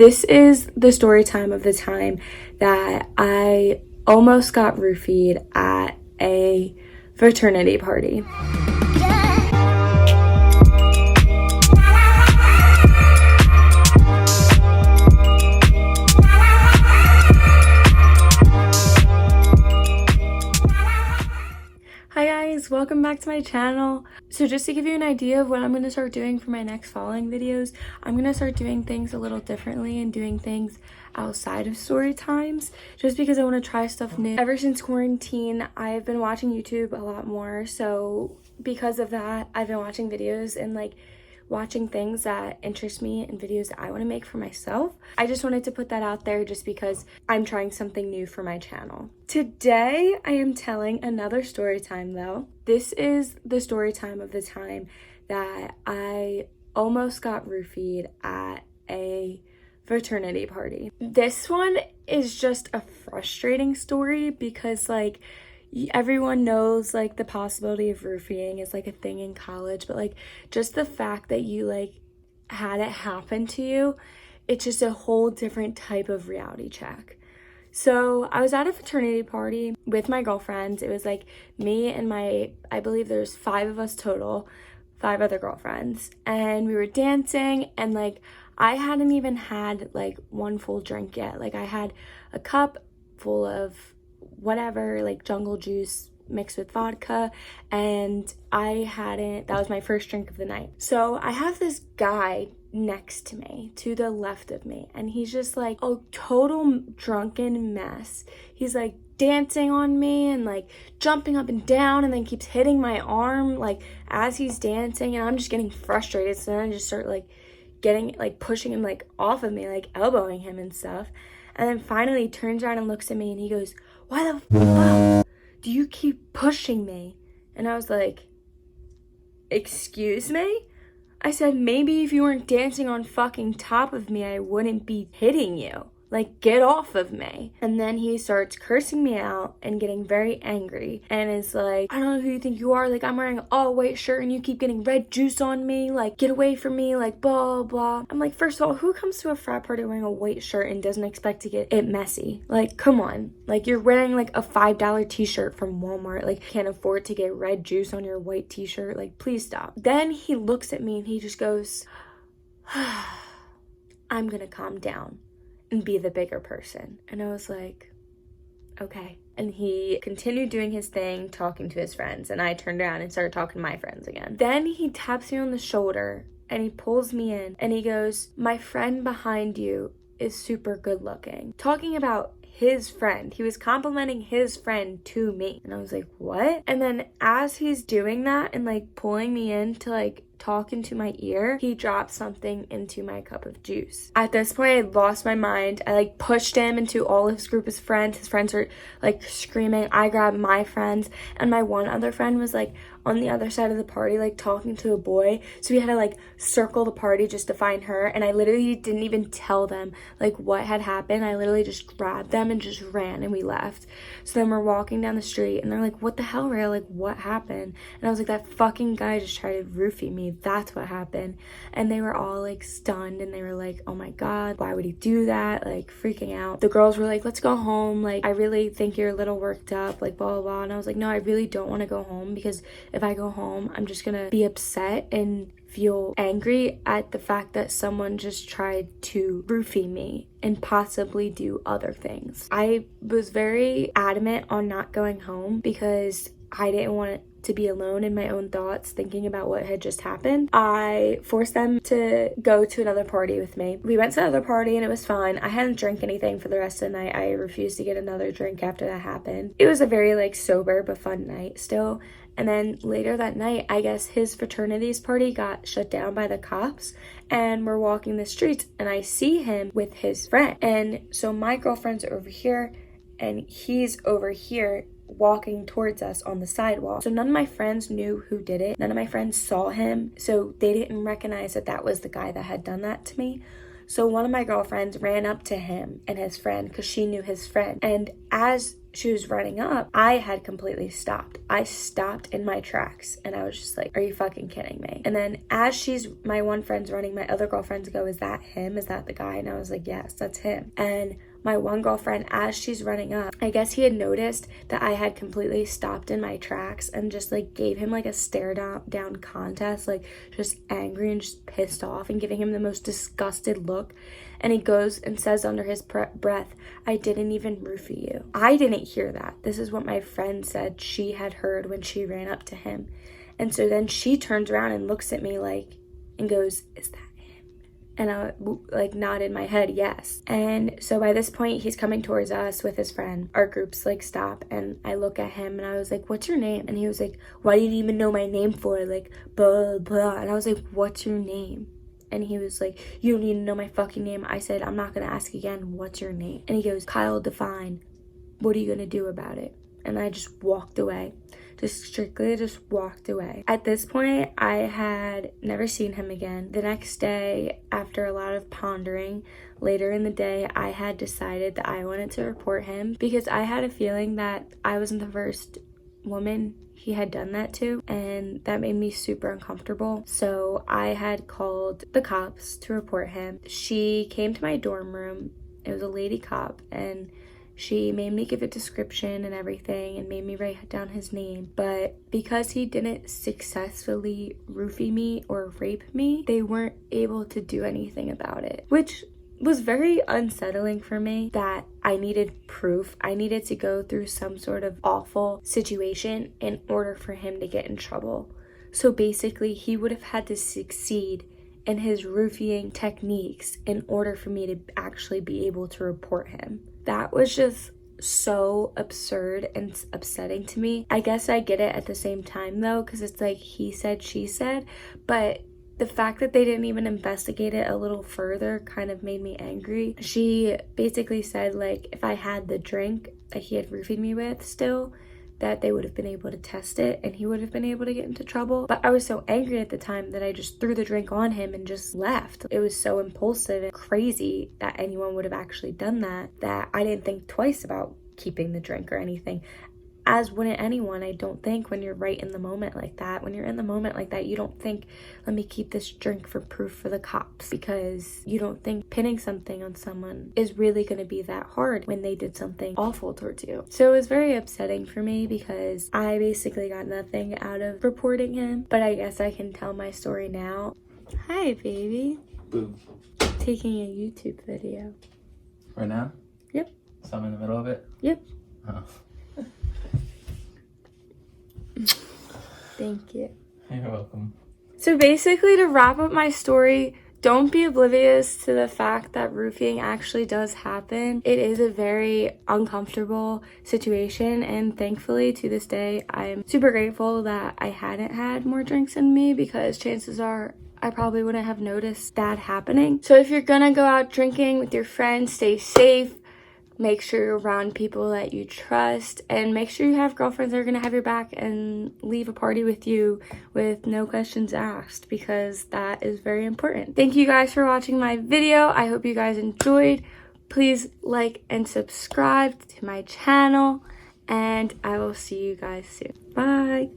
This is the story time of the time that I almost got roofied at a fraternity party. Hi guys, welcome back to my channel. So just to give you an idea of what I'm going to start doing for my next following videos, I'm going to start doing things a little differently and doing things outside of story times just because I want to try stuff new. Ever since quarantine, I've been watching YouTube a lot more, so because of that, I've been watching videos and watching things that interest me and videos that I want to make for myself. I just wanted to put that out there just because I'm trying something new for my channel. Today, I am telling another story time though. This is the story time of the time that I almost got roofied at a fraternity party. This one is just a frustrating story because everyone knows the possibility of roofing is a thing in college, but just the fact that you had it happen to you, it's just a whole different type of reality check. So I was at a fraternity party with my girlfriends. It was me and I believe there's 5 of us total, 5 other girlfriends, and we were dancing, and I hadn't even had one full drink yet. I had a cup full of whatever, jungle juice mixed with vodka, and that was my first drink of the night. So I have this guy next to me, to the left of me, and he's just a total drunken mess. He's dancing on me and jumping up and down, and then keeps hitting my arm as he's dancing, and I'm just getting frustrated. So then I just start getting pushing him off of me, elbowing him and stuff. And then finally he turns around and looks at me and he goes, "Why the fuck do you keep pushing me?" And I was like, "Excuse me?" I said, "Maybe if you weren't dancing on fucking top of me, I wouldn't be hitting you. Get off of me." And then he starts cursing me out and getting very angry and is "I don't know who you think you are. I'm wearing an all white shirt and you keep getting red juice on me. Get away from me, blah, blah." I'm first of all, who comes to a frat party wearing a white shirt and doesn't expect to get it messy? Come on. You're wearing a $5 t-shirt from Walmart. Can't afford to get red juice on your white t-shirt. Please stop. Then he looks at me and he just goes, "I'm gonna calm down and be the bigger person." And I was like, okay. And he continued doing his thing, talking to his friends, and I turned around and started talking to my friends again. Then he taps me on the shoulder and he pulls me in and he goes, "My friend behind you is super good looking." Talking about his friend. He was complimenting his friend to me. And I was like, what? And then as he's doing that and pulling me in to talk into my ear, he dropped something into my cup of juice. At this point, I lost my mind. I pushed him into all his group of friends. His friends were screaming. I grabbed my friends, and my one other friend was on the other side of the party talking to a boy, so we had to circle the party just to find her. And I literally didn't even tell them what had happened. I literally just grabbed them and just ran, and we left. So then we're walking down the street and they're "What the hell, Rhea? What happened?" And I was "That fucking guy just tried to roofie me. That's what happened." And they were all stunned, and they were "Oh my god, why would he do that?" Freaking out. The girls were "Let's go home. I really think you're a little worked up, blah blah blah." And I was "No, I really don't want to go home, because if I go home, I'm just gonna be upset and feel angry at the fact that someone just tried to roofie me and possibly do other things." I was very adamant on not going home because I didn't want to be alone in my own thoughts thinking about what had just happened. I forced them to go to another party with me. We went to another party and it was fine. I hadn't drank anything for the rest of the night. I refused to get another drink after that happened. It was a very sober but fun night still. And then later that night, I guess his fraternity's party got shut down by the cops, and we're walking the streets and I see him with his friend. And so my girlfriend's over here and he's over here walking towards us on the sidewalk. So none of my friends knew who did it. None of my friends saw him, so they didn't recognize that that was the guy that had done that to me. So one of my girlfriends ran up to him and his friend because she knew his friend. And as she was running up, I had completely stopped. I stopped in my tracks and I was just like, are you fucking kidding me? And then as my one friend's running, my other girlfriends go, is that him? Is that the guy? And I was like, yes, that's him. And my one girlfriend, as she's running up, I guess he had noticed that I had completely stopped in my tracks and just like gave him like a stare down contest, like just angry and just pissed off and giving him the most disgusted look. And he goes and says under his breath, I didn't even roofie you. I didn't hear that. This is what my friend said she had heard when she ran up to him. And so then she turns around and looks at me like, and goes, is that him? And I like nodded my head yes. And so by this point he's coming towards us with his friend. Our groups like stop and I look at him and I was like, what's your name? And he was like, why do you even know my name for? Like blah blah. And I was like, what's your name? And he was like, you don't need to know my fucking name. I said, I'm not gonna ask again, what's your name? And he goes, Kyle Define. What are you gonna do about it? And I just walked away. Just strictly just walked away. At this point, I had never seen him again. The next day, after a lot of pondering, later in the day, I had decided that I wanted to report him because I had a feeling that I wasn't the first woman he had done that to, and that made me super uncomfortable. So I had called the cops to report him. She came to my dorm room. It was a lady cop, and she made me give a description and everything and made me write down his name. But because he didn't successfully roofie me or rape me, they weren't able to do anything about it, which was very unsettling for me. That I needed proof. I needed to go through some sort of awful situation in order for him to get in trouble. So basically, he would have had to succeed in his roofing techniques in order for me to actually be able to report him. That was just so absurd and upsetting to me. I guess I get it at the same time though, because it's like he said, she said, but the fact that they didn't even investigate it a little further kind of made me angry. She basically said like if I had the drink that he had roofied me with still, that they would have been able to test it and he would have been able to get into trouble. But I was so angry at the time that I just threw the drink on him and just left. It was so impulsive and crazy that anyone would have actually done that I didn't think twice about keeping the drink or anything. As wouldn't anyone, I don't think, when you're right in the moment like that. When you're in the moment like that, you don't think, let me keep this drink for proof for the cops, because you don't think pinning something on someone is really going to be that hard when they did something awful towards you. So it was very upsetting for me because I basically got nothing out of reporting him, but I guess I can tell my story now. Hi, baby. Boo. Taking a YouTube video. Right now? Yep. So I'm in the middle of it? Yep. Oh. Thank you. You're welcome. So basically, to wrap up my story, don't be oblivious to the fact that roofing actually does happen. It is a very uncomfortable situation, and thankfully to this day, I'm super grateful that I hadn't had more drinks in me, because chances are I probably wouldn't have noticed that happening. So if you're gonna go out drinking with your friends, stay safe. Make sure you're around people that you trust, and make sure you have girlfriends that are gonna have your back and leave a party with you with no questions asked, because that is very important. Thank you guys for watching my video. I hope you guys enjoyed. Please like and subscribe to my channel, and I will see you guys soon. Bye.